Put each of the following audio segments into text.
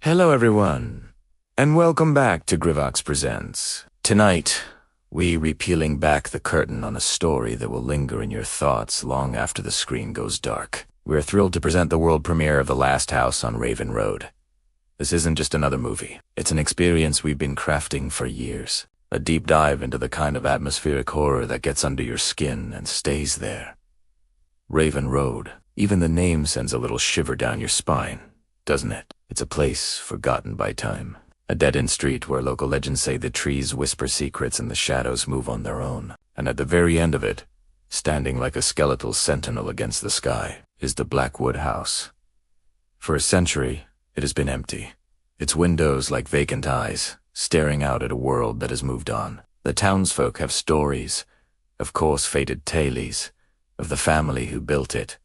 Hello everyone, and welcome back to Grivox Presents. Tonight, we peeling back the curtain on a story that will linger in your thoughts long after the screen goes dark. We're thrilled to present the world premiere of The Last House on Raven Road. This isn't just another movie. It's an experience we've been crafting for years. A deep dive into the kind of atmospheric horror that gets under your skin and stays there. Raven Road. Even the name sends a little shiver down your spine, doesn't it? It's a place forgotten by time. A dead-end street where local legends say the trees whisper secrets and the shadows move on their own. And at the very end of it, standing like a skeletal sentinel against the sky, is the Blackwood House. For a century, it has been empty. Its windows like vacant eyes, staring out at a world that has moved on. The townsfolk have stories, of coarse-fated tales, of the family who built it,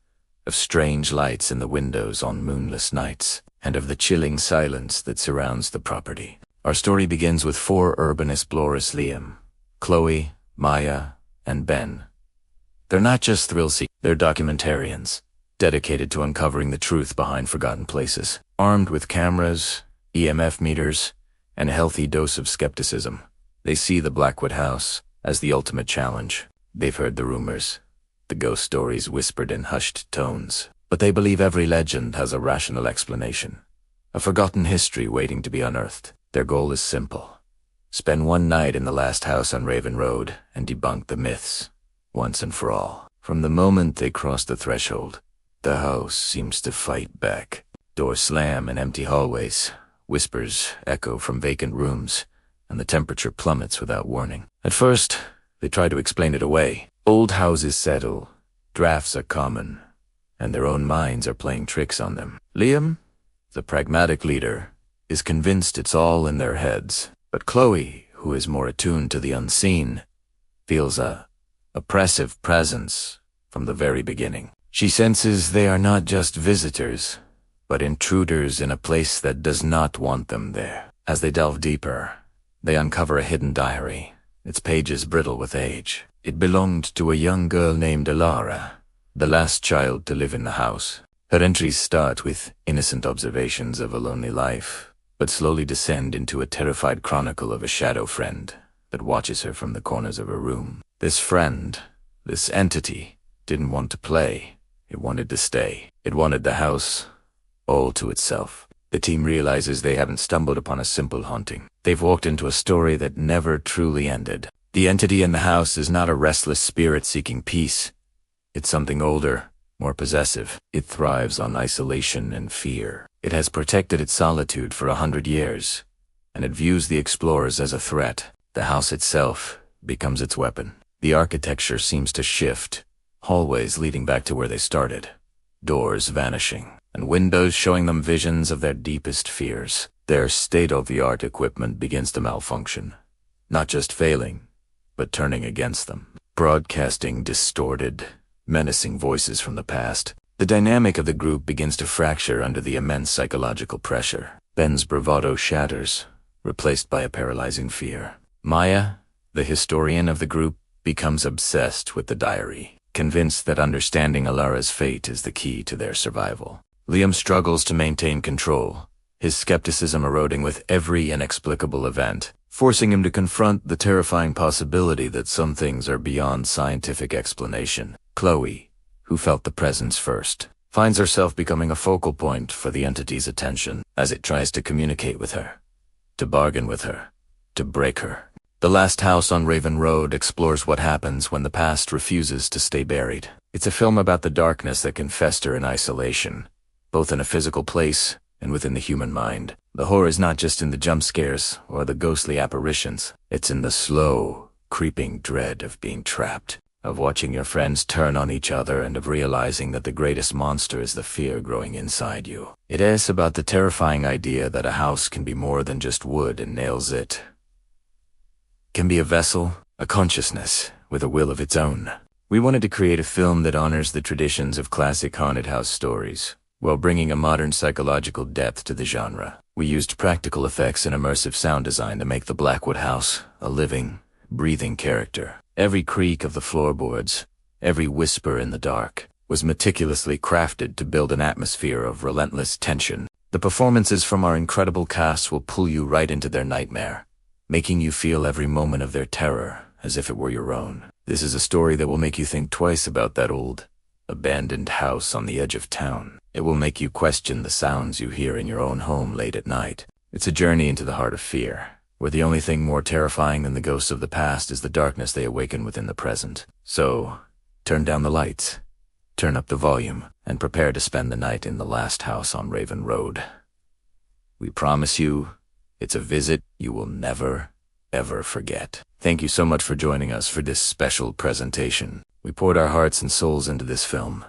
of strange lights in the windows on moonless nights, and of the chilling silence that surrounds the property. Our story begins with four urban explorers: Liam, Chloe, Maya, and Ben. They're not just thrill-seekers, they're documentarians, dedicated to uncovering the truth behind forgotten places. Armed with cameras, EMF meters, and a healthy dose of skepticism, they see the Blackwood House as the ultimate challenge. They've heard the rumors, the ghost stories whispered in hushed tones, but they believe every legend has a rational explanation, a forgotten history waiting to be unearthed. Their goal is simple: spend one night in the last house on Raven Road and debunk the myths, once and for all. From the moment they cross the threshold, the house seems to fight back. Doors slam in empty hallways, whispers echo from vacant rooms, and the temperature plummets without warning. At first, they try to explain it away. Old houses settle, drafts are common, and their own minds are playing tricks on them. Liam, the pragmatic leader, is convinced it's all in their heads. But Chloe, who is more attuned to the unseen, feels a oppressive presence from the very beginning. She senses they are not just visitors, but intruders in a place that does not want them there. As they delve deeper, they uncover a hidden diary, its pages brittle with age. It belonged to a young girl named Alara, the last child to live in the house. Her entries start with innocent observations of a lonely life, but slowly descend into a terrified chronicle of a shadow friend that watches her from the corners of her room. This friend, this entity, didn't want to play. It wanted to stay. It wanted the house all to itself. The team realizes they haven't stumbled upon a simple haunting. They've walked into a story that never truly ended. The entity in the house is not a restless spirit seeking peace. It's something older, more possessive. It thrives on isolation and fear. It has protected its solitude for 100 years, and it views the explorers as a threat. The house itself becomes its weapon. The architecture seems to shift, hallways leading back to where they started, doors vanishing, and windows showing them visions of their deepest fears. Their state-of-the-art equipment begins to malfunction, not just failing, but turning against them, broadcasting distorted, menacing voices from the past. The dynamic of the group begins to fracture under the immense psychological pressure. Ben's bravado shatters, replaced by a paralyzing fear. Maya, the historian of the group, becomes obsessed with the diary, convinced that understanding Alara's fate is the key to their survival. Liam struggles to maintain control, his skepticism eroding with every inexplicable event, forcing him to confront the terrifying possibility that some things are beyond scientific explanation. Chloe, who felt the presence first, finds herself becoming a focal point for the entity's attention as it tries to communicate with her, to bargain with her, to break her. The Last House on Raven Road explores what happens when the past refuses to stay buried. It's a film about the darkness that can fester in isolation, both in a physical place and within the human mind. The horror is not just in the jump scares or the ghostly apparitions. It's in the slow, creeping dread of being trapped, of watching your friends turn on each other, and of realizing that the greatest monster is the fear growing inside you. It is about the terrifying idea that a house can be more than just wood and nails. It can be a vessel, a consciousness, with a will of its own. We wanted to create a film that honors the traditions of classic haunted house stories, while bringing a modern psychological depth to the genre. We used practical effects and immersive sound design to make the Blackwood House a living, breathing character. Every creak of the floorboards, every whisper in the dark, was meticulously crafted to build an atmosphere of relentless tension. The performances from our incredible cast will pull you right into their nightmare, making you feel every moment of their terror as if it were your own. This is a story that will make you think twice about that old, abandoned house on the edge of town. It will make you question the sounds you hear in your own home late at night. It's a journey into the heart of fear, where the only thing more terrifying than the ghosts of the past is the darkness they awaken within the present. So, turn down the lights, turn up the volume, and prepare to spend the night in the last house on Raven Road. We promise you, it's a visit you will never, ever forget. Thank you so much for joining us for this special presentation. We poured our hearts and souls into this film,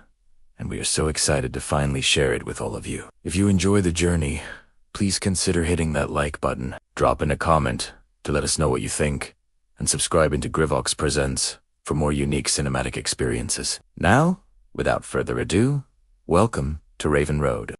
and we are so excited to finally share it with all of you. If you enjoy the journey, please consider hitting that like button, drop in a comment to let us know what you think, and subscribe into Grivox Presents for more unique cinematic experiences. Now, without further ado, welcome to Raven Road.